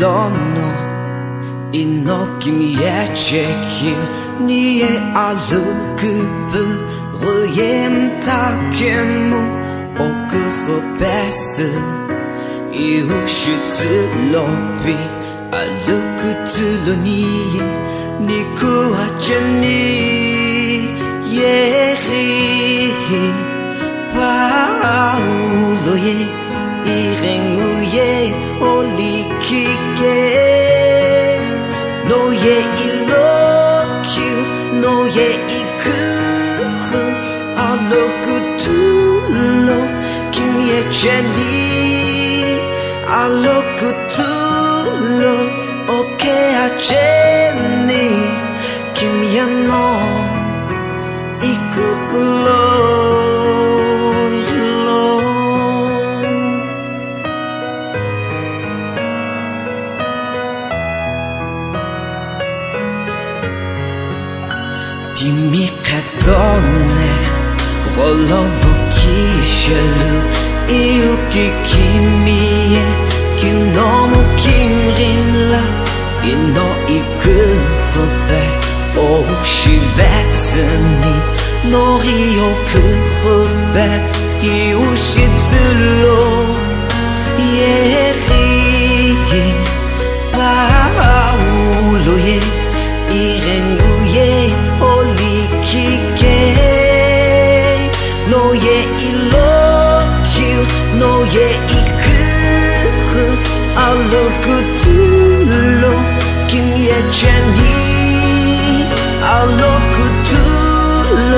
너 이너 김이의 책임 니의 알루그 부르엠 타케무 오크호 베스 이웃이 들로비 알루그 들로니 니쿠 하체니 예히 파울로예 이랭우예 올리키게 너의 일로킴 너의 이크흐 알로쿠툴로 김의 제니 알로쿠툴로 오케아제니 김이야 너 이크흐로 dimmi che donne vogliono kishellu io che kimi che un uomo kimrinla e no i kuhobe o shivetsuni no rio kuhobe i ushitsulo yeri paulo ye irenguye 오리키게 너의 일로큐 너의 이크흐 알로쿠툴로 김예찬이 알로쿠툴로